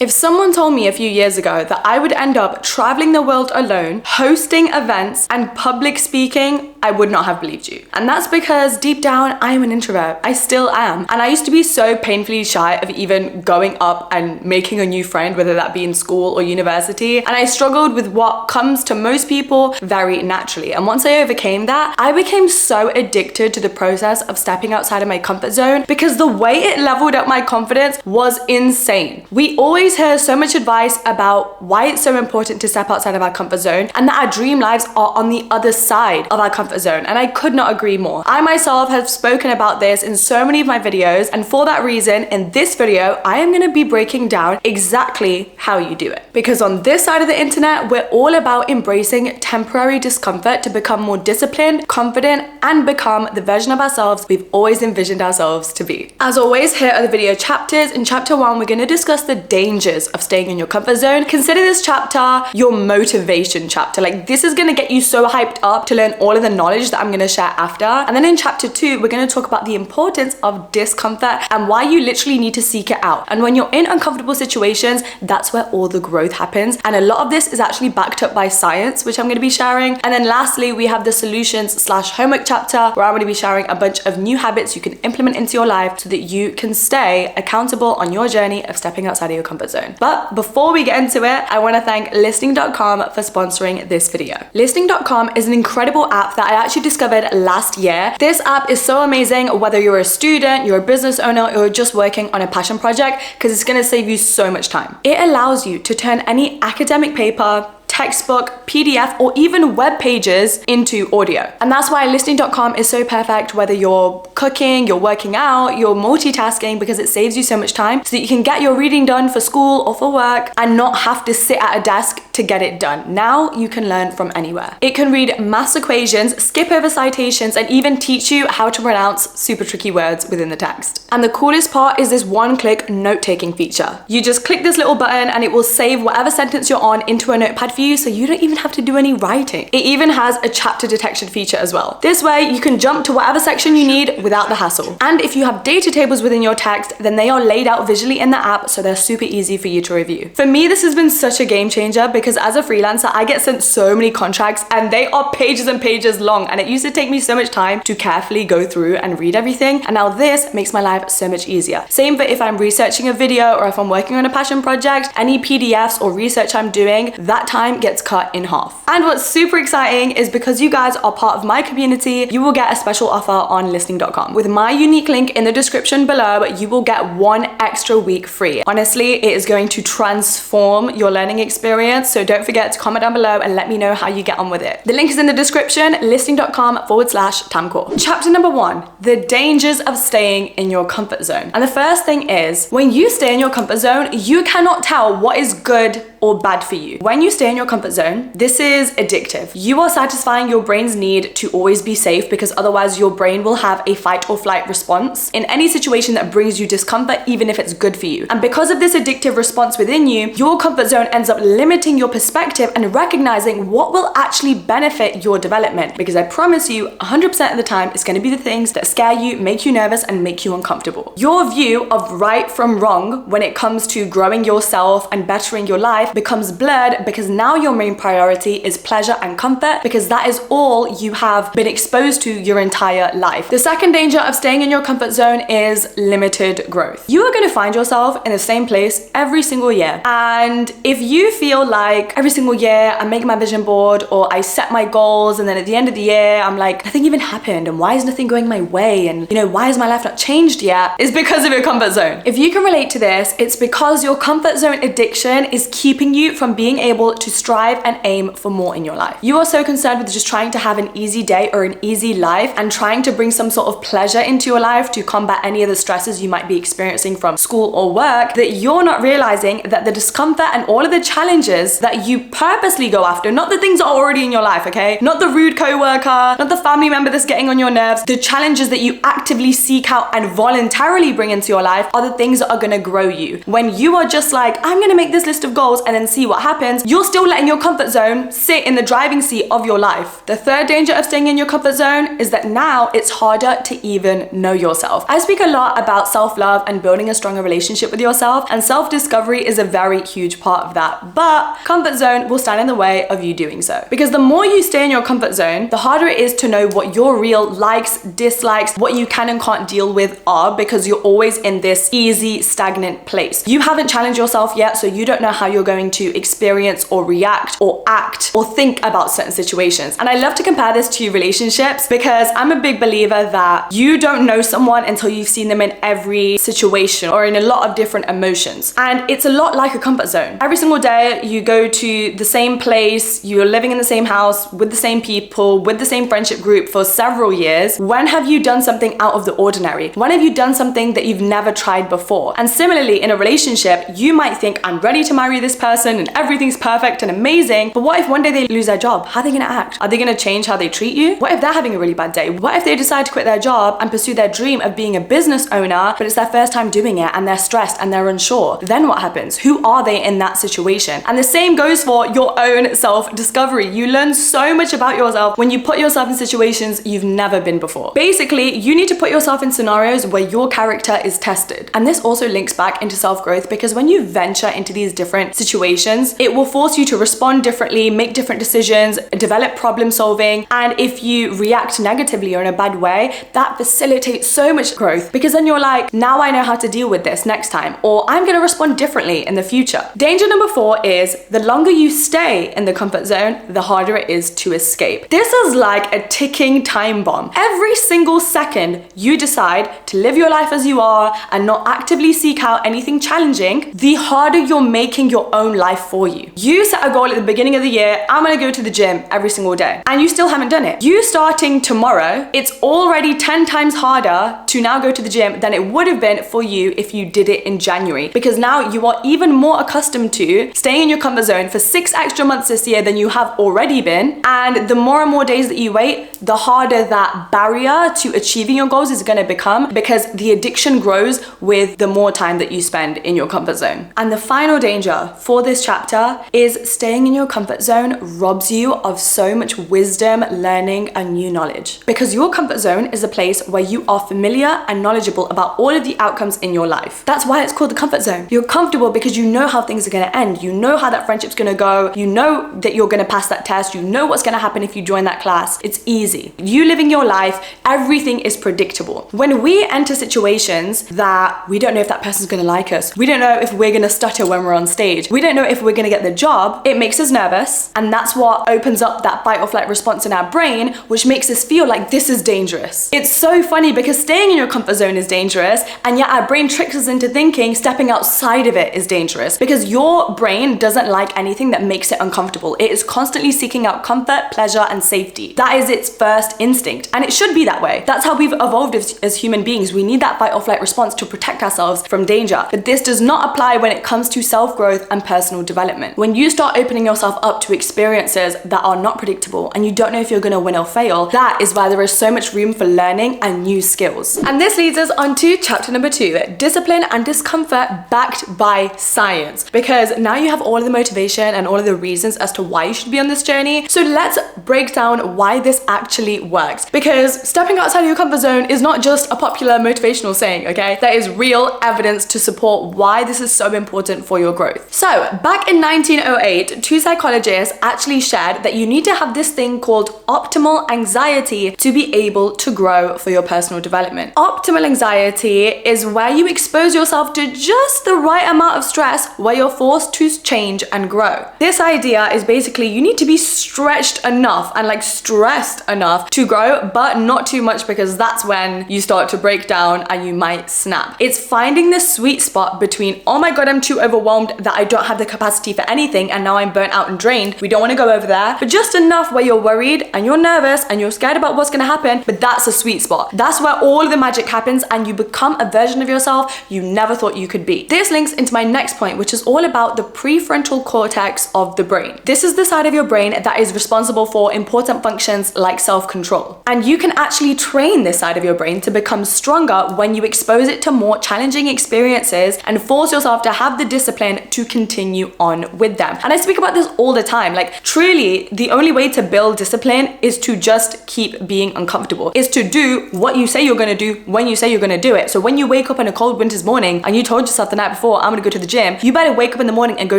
If someone told me a few years ago that I would end up traveling the world alone, hosting events and public speaking, I would not have believed you. And that's because deep down, I am an introvert. I still am. And I used to be so painfully shy of even going up and making a new friend, whether that be in school or university. And I struggled with what comes to most people very naturally. And once I overcame that, I became so addicted to the process of stepping outside of my comfort zone because the way it leveled up my confidence was insane. We always hear so much advice about why it's so important to step outside of our comfort zone and that our dream lives are on the other side of our comfort zone, and I could not agree more. I myself have spoken about this in so many of my videos, and for that reason, in this video, I am going to be breaking down exactly how you do it. Because on this side of the internet, we're all about embracing temporary discomfort to become more disciplined, confident, and become the version of ourselves we've always envisioned ourselves to be. As always, here are the video chapters. In chapter 1, we're going to discuss the dangers of staying in your comfort zone. Consider this chapter your motivation chapter. Like, this is going to get you so hyped up to learn all of the knowledge that I'm going to share after. And then in chapter 2, we're going to talk about the importance of discomfort and why you literally need to seek it out. And when you're in uncomfortable situations, that's where all the growth happens. And a lot of this is actually backed up by science, which I'm going to be sharing. And then lastly, we have the solutions/homework chapter, where I'm going to be sharing a bunch of new habits you can implement into your life so that you can stay accountable on your journey of stepping outside of your comfort zone. But before we get into it, I want to thank listening.com for sponsoring this video. Listening.com is an incredible app that I actually discovered last year. This app is so amazing whether you're a student, you're a business owner, or just working on a passion project, because it's going to save you so much time. It allows you to turn any academic paper, textbook, PDF, or even web pages into audio. And that's why listening.com is so perfect whether you're cooking, you're working out, you're multitasking, because it saves you so much time so that you can get your reading done for school or for work and not have to sit at a desk to get it done. Now you can learn from anywhere. It can read maths equations, skip over citations, and even teach you how to pronounce super tricky words within the text. And the coolest part is this one-click note-taking feature. You just click this little button and it will save whatever sentence you're on into a notepad for you, so you don't even have to do any writing. It even has a chapter detection feature as well. This way you can jump to whatever section you need without the hassle. And if you have data tables within your text, then they are laid out visually in the app, so they're super easy for you to review. For me, this has been such a game changer because as a freelancer, I get sent so many contracts and they are pages and pages long, and it used to take me so much time to carefully go through and read everything, and now this makes my life so much easier. Same for if I'm researching a video or if I'm working on a passion project, any PDFs or research I'm doing, that time gets cut in half. And what's super exciting is because you guys are part of my community, you will get a special offer on listening.com. With my unique link in the description below, you will get 1 extra week free. Honestly, it is going to transform your learning experience, so don't forget to comment down below and let me know how you get on with it. The link is in the description, listening.com/tamkaur. Chapter number 1, the dangers of staying in your comfort zone. And the first thing is, when you stay in your comfort zone, you cannot tell what is good or bad for you. When you stay in your comfort zone, this is addictive. You are satisfying your brain's need to always be safe, because otherwise your brain will have a fight or flight response in any situation that brings you discomfort, even if it's good for you. And because of this addictive response within you, your comfort zone ends up limiting your perspective and recognizing what will actually benefit your development. Because I promise you, 100% of the time, it's going to be the things that scare you, make you nervous, and make you uncomfortable. Your view of right from wrong when it comes to growing yourself and bettering your life becomes blurred, because now your main priority is pleasure and comfort, because that is all you have been exposed to your entire life. The second danger of staying in your comfort zone is limited growth. You are going to find yourself in the same place every single year. And if you feel like every single year I make my vision board or I set my goals, and then at the end of the year I'm like, nothing even happened, and why is nothing going my way, and why has my life not changed yet, it's because of your comfort zone. If you can relate to this, it's because your comfort zone addiction is keeping you from being able to strive and aim for more in your life. You are so concerned with just trying to have an easy day or an easy life and trying to bring some sort of pleasure into your life to combat any of the stresses you might be experiencing from school or work, that you're not realizing that the discomfort and all of the challenges that you purposely go after, not the things that are already in your life, okay? Not the rude coworker, not the family member that's getting on your nerves, the challenges that you actively seek out and voluntarily bring into your life are the things that are gonna grow you. When you are just like, I'm gonna make this list of goals and then see what happens, you'll still still letting your comfort zone sit in the driving seat of your life. The third danger of staying in your comfort zone is that now it's harder to even know yourself. I speak a lot about self-love and building a stronger relationship with yourself, and self-discovery is a very huge part of that. But comfort zone will stand in the way of you doing so. Because the more you stay in your comfort zone, the harder it is to know what your real likes, dislikes, what you can and can't deal with are, because you're always in this easy, stagnant place. You haven't challenged yourself yet, so you don't know how you're going to experience or react or act or think about certain situations. And I love to compare this to relationships, because I'm a big believer that you don't know someone until you've seen them in every situation or in a lot of different emotions. And it's a lot like a comfort zone. Every single day you go to the same place, you're living in the same house with the same people, with the same friendship group for several years. When have you done something out of the ordinary? When have you done something that you've never tried before? And similarly, in a relationship, you might think, I'm ready to marry this person and everything's perfect and amazing. But what if one day they lose their job? How are they gonna act? Are they gonna change how they treat you? What if they're having a really bad day? What if they decide to quit their job and pursue their dream of being a business owner, but it's their first time doing it and they're stressed and they're unsure? Then what happens? Who are they in that situation? And the same goes for your own self-discovery. You learn so much about yourself when you put yourself in situations you've never been before. Basically, you need to put yourself in scenarios where your character is tested. And this also links back into self-growth, because when you venture into these different situations, it will force you to respond differently, make different decisions, develop problem solving. And if you react negatively or in a bad way, that facilitates so much growth, because then you're like, now I know how to deal with this next time, or I'm going to respond differently in the future. Danger number 4 is the longer you stay in the comfort zone, the harder it is to escape. This is like a ticking time bomb. Every single second you decide to live your life as you are and not actively seek out anything challenging, the harder you're making your own life for you. You set a goal at the beginning of the year, I'm going to go to the gym every single day, and you still haven't done it. You starting tomorrow, it's already 10 times harder to now go to the gym than it would have been for you if you did it in January, because now you are even more accustomed to staying in your comfort zone for 6 extra months this year than you have already been. And the more and more days that you wait, the harder that barrier to achieving your goals is going to become, because the addiction grows with the more time that you spend in your comfort zone. And the final danger for this chapter is staying in your comfort zone robs you of so much wisdom, learning, and new knowledge, because your comfort zone is a place where you are familiar and knowledgeable about all of the outcomes in your life. That's why it's called the comfort zone. You're comfortable because you know how things are going to end. You know how that friendship's going to go. You know that you're going to pass that test. You know what's going to happen if you join that class. It's easy. You living your life, everything is predictable. When we enter situations that we don't know if that person's going to like us, we don't know if we're going to stutter when we're on stage, we don't know if we're going to get the job, it makes us nervous. And that's what opens up that fight or flight response in our brain, which makes us feel like this is dangerous. It's so funny, because staying in your comfort zone is dangerous, and yet our brain tricks us into thinking stepping outside of it is dangerous, because your brain doesn't like anything that makes it uncomfortable. It is constantly seeking out comfort, pleasure, and safety. That is its first instinct, and it should be that way. That's how we've evolved as human beings. We need that fight or flight response to protect ourselves from danger. But this does not apply when it comes to self-growth and personal development. When you start opening yourself up to experiences that are not predictable and you don't know if you're going to win or fail, that is why there is so much room for learning and new skills. And this leads us on to chapter number 2, discipline and discomfort backed by science. Because now you have all of the motivation and all of the reasons as to why you should be on this journey. So let's break down why this actually works. Because stepping outside of your comfort zone is not just a popular motivational saying, okay? There is real evidence to support why this is so important for your growth. So back in 1908, 2 psychologists actually shared that you need to have this thing called optimal anxiety to be able to grow for your personal development. Optimal anxiety is where you expose yourself to just the right amount of stress where you're forced to change and grow. This idea is basically you need to be stretched enough and like stressed enough to grow, but not too much, because that's when you start to break down and you might snap. It's finding the sweet spot between, oh my God, I'm too overwhelmed that I don't have the capacity for anything and now I'm burnt out and drained. We don't want to go over there, but just enough where you're worried and you're nervous and you're scared about what's going to happen, but that's a sweet spot. That's where all of the magic happens and you become a version of yourself you never thought you could be. This links into my next point, which is all about the prefrontal cortex of the brain. This is the side of your brain that is responsible for important functions like self-control. And you can actually train this side of your brain to become stronger when you expose it to more challenging experiences and force yourself to have the discipline to continue on with them. And And I speak about this all the time. Like, truly, the only way to build discipline is to just keep being uncomfortable, is to do what you say you're gonna do when you say you're gonna do it. So when you wake up on a cold winter's morning and you told yourself the night before, I'm gonna go to the gym, you better wake up in the morning and go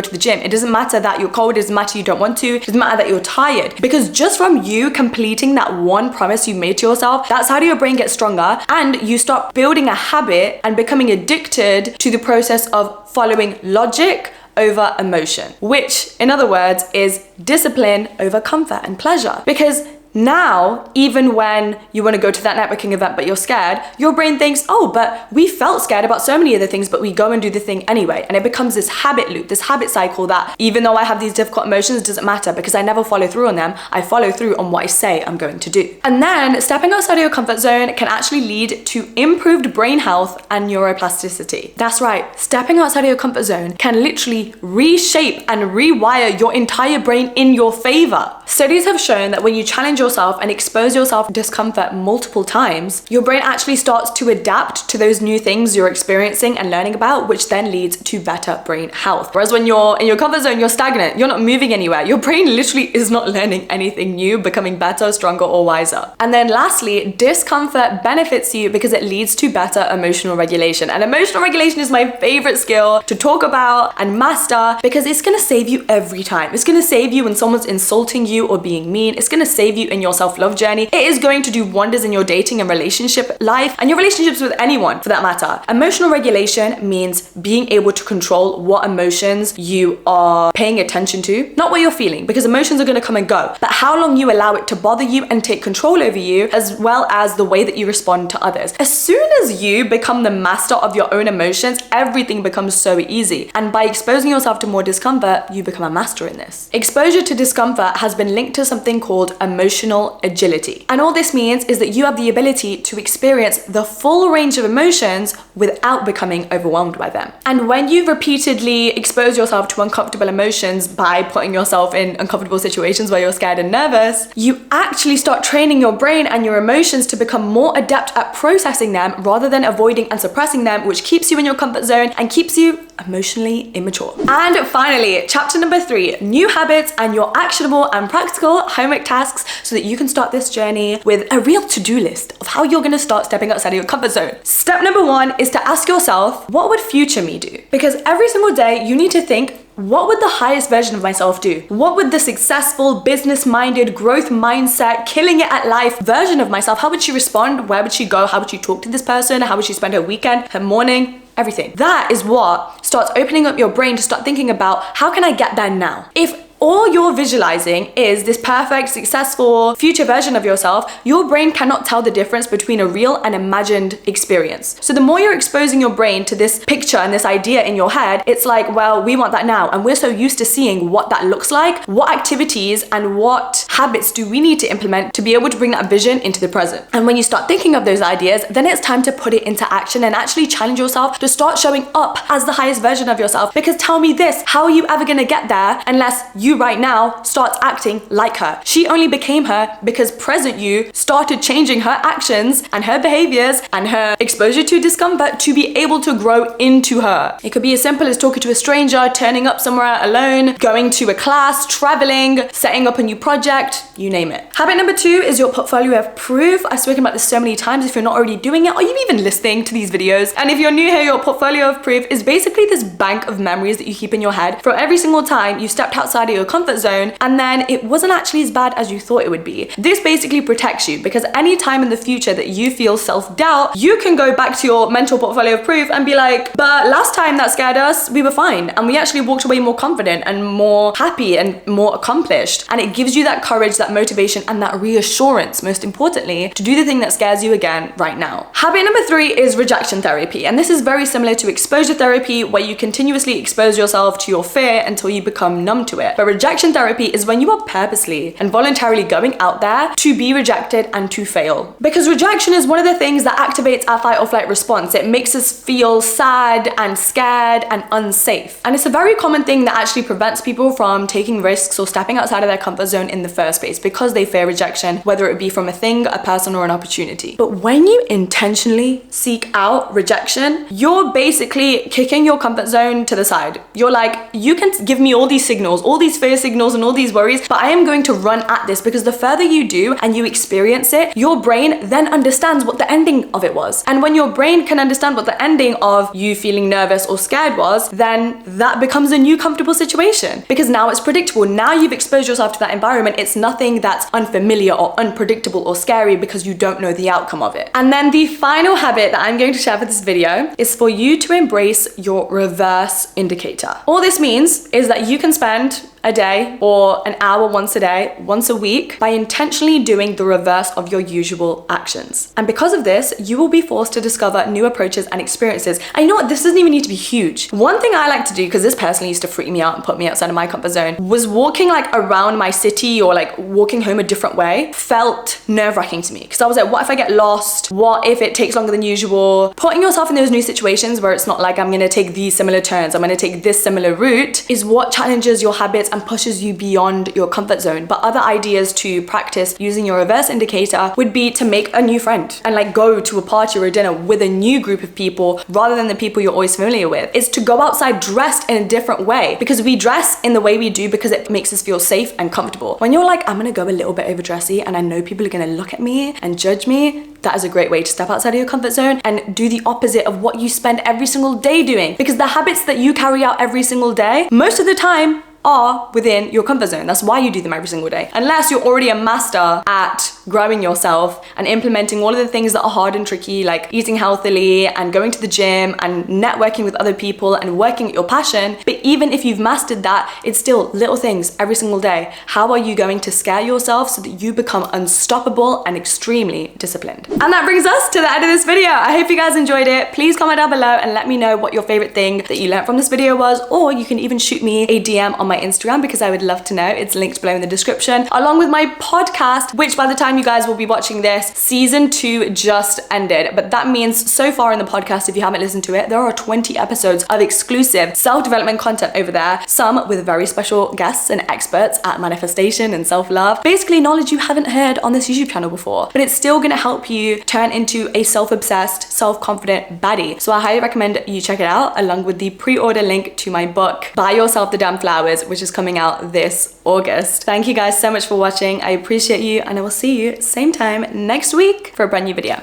to the gym. It doesn't matter that you're cold, it doesn't matter you don't want to, it doesn't matter that you're tired. Because just from you completing that one promise you made to yourself, that's how your brain gets stronger, and you start building a habit and becoming addicted to the process of following logic over emotion, which in other words is discipline over comfort and pleasure. Because now, even when you want to go to that networking event but you're scared, your brain thinks, oh, but we felt scared about so many other things, but we go and do the thing anyway. And it becomes this habit loop, this habit cycle that even though I have these difficult emotions, it doesn't matter because I never follow through on them. I follow through on what I say I'm going to do. And then stepping outside of your comfort zone can actually lead to improved brain health and neuroplasticity. That's right, stepping outside of your comfort zone can literally reshape and rewire your entire brain in your favor. Studies have shown that when you challenge yourself and expose yourself to discomfort multiple times, your brain actually starts to adapt to those new things you're experiencing and learning about, which then leads to better brain health. Whereas when you're in your comfort zone, you're stagnant, you're not moving anywhere. Your brain literally is not learning anything new, becoming better, stronger, or wiser. And then lastly, discomfort benefits you because it leads to better emotional regulation. And emotional regulation is my favorite skill to talk about and master because it's gonna save you every time. It's gonna save you when someone's insulting you or being mean. It's gonna save you in your self-love journey. It is going to do wonders in your dating and relationship life and your relationships with anyone for that matter. Emotional regulation means being able to control what emotions you are paying attention to, not what you're feeling, because emotions are going to come and go, but how long you allow it to bother you and take control over you, as well as the way that you respond to others. As soon as you become the master of your own emotions, everything becomes so easy. And by exposing yourself to more discomfort, you become a master in this. Exposure to discomfort has been linked to something called emotional agility. And all this means is that you have the ability to experience the full range of emotions without becoming overwhelmed by them. And when you repeatedly expose yourself to uncomfortable emotions by putting yourself in uncomfortable situations where you're scared and nervous, you actually start training your brain and your emotions to become more adept at processing them rather than avoiding and suppressing them, which keeps you in your comfort zone and keeps you emotionally immature. And finally, chapter number 3, new habits and your actionable and practical homework tasks so that you can start this journey with a real to-do list of how you're going to start stepping outside of your comfort zone. Step number 1 is to ask yourself, what would future me do? Because every single day you need to think, what would the highest version of myself do? What would the successful, business-minded, growth mindset, killing it at life version of myself, how would she respond? Where would she go? How would she talk to this person? How would she spend her weekend, her morning? Everything. That is what starts opening up your brain to start thinking about, how can I get there now? If all you're visualizing is this perfect, successful future version of yourself, your brain cannot tell the difference between a real and imagined experience. So the more you're exposing your brain to this picture and this idea in your head, it's like, well, we want that now. And we're so used to seeing what that looks like. What activities and what habits do we need to implement to be able to bring that vision into the present? And when you start thinking of those ideas, then it's time to put it into action and actually challenge yourself to start showing up as the highest version of yourself. Because tell me this, how are you ever gonna get there unless you right now starts acting like her? She only became her because present you started changing her actions and her behaviors and her exposure to discomfort to be able to grow into her. It could be as simple as talking to a stranger, turning up somewhere alone, going to a class, traveling, setting up a new project, you name it. Habit number 2 is your portfolio of proof. I've spoken about this so many times. If you're not already doing it, are you even listening to these videos? And if you're new here, your portfolio of proof is basically this bank of memories that you keep in your head for every single time you stepped outside of your comfort zone and then it wasn't actually as bad as you thought it would be. This basically protects you because any time in the future that you feel self-doubt, you can go back to your mental portfolio of proof and be like, but last time that scared us, we were fine and we actually walked away more confident and more happy and more accomplished. And it gives you that courage, that motivation and that reassurance, most importantly, to do the thing that scares you again right now. Habit number 3 is rejection therapy, and this is very similar to exposure therapy where you continuously expose yourself to your fear until you become numb to it. But rejection therapy is when you are purposely and voluntarily going out there to be rejected and to fail. Because rejection is one of the things that activates our fight or flight response. It makes us feel sad and scared and unsafe. And it's a very common thing that actually prevents people from taking risks or stepping outside of their comfort zone in the first place because they fear rejection, whether it be from a thing, a person, or an opportunity. But when you intentionally seek out rejection, you're basically kicking your comfort zone to the side. You're like, you can give me all these signals, all these fear signals and all these worries, but I am going to run at this, because the further you do and you experience it, your brain then understands what the ending of it was. And when your brain can understand what the ending of you feeling nervous or scared was, then that becomes a new comfortable situation, because now it's predictable. Now you've exposed yourself to that environment. It's nothing that's unfamiliar or unpredictable or scary because you don't know the outcome of it. And then the final habit that I'm going to share for this video is for you to embrace your reverse indicator. All this means is that you can spend a day or an hour once a day, once a week, by intentionally doing the reverse of your usual actions. And because of this, you will be forced to discover new approaches and experiences. And you know what? This doesn't even need to be huge. One thing I like to do, because this personally used to freak me out and put me outside of my comfort zone, was walking like around my city or like walking home a different way felt nerve-wracking to me. Because I was like, what if I get lost? What if it takes longer than usual? Putting yourself in those new situations where it's not like I'm gonna take these similar turns, I'm gonna take this similar route, is what challenges your habits and pushes you beyond your comfort zone. But other ideas to practice using your reverse indicator would be to make a new friend and like go to a party or a dinner with a new group of people rather than the people you're always familiar with. It's to go outside dressed in a different way, because we dress in the way we do because it makes us feel safe and comfortable. When you're like, I'm gonna go a little bit overdressy and I know people are gonna look at me and judge me, that is a great way to step outside of your comfort zone and do the opposite of what you spend every single day doing. Because the habits that you carry out every single day, most of the time, are within your comfort zone. That's why you do them every single day. Unless you're already a master at growing yourself and implementing all of the things that are hard and tricky, like eating healthily and going to the gym and networking with other people and working at your passion. But even if you've mastered that, it's still little things every single day. How are you going to scare yourself so that you become unstoppable and extremely disciplined? And that brings us to the end of this video. I hope you guys enjoyed it. Please comment down below and let me know what your favorite thing that you learned from this video was, or you can even shoot me a DM on my Instagram, because I would love to know. It's linked below in the description, along with my podcast, which by the time you guys will be watching this, season 2 just ended. But that means so far in the podcast, if you haven't listened to it, there are 20 episodes of exclusive self-development content over there, some with very special guests and experts at manifestation and self-love. Basically knowledge you haven't heard on this YouTube channel before, but it's still gonna help you turn into a self-obsessed, self-confident baddie. So I highly recommend you check it out, along with the pre-order link to my book, Buy Yourself the Damn Flowers, which is coming out this August. Thank you guys so much for watching. I appreciate you, and I will see you same time next week for a brand new video.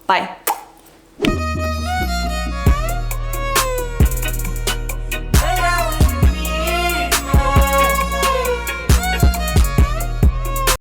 Bye.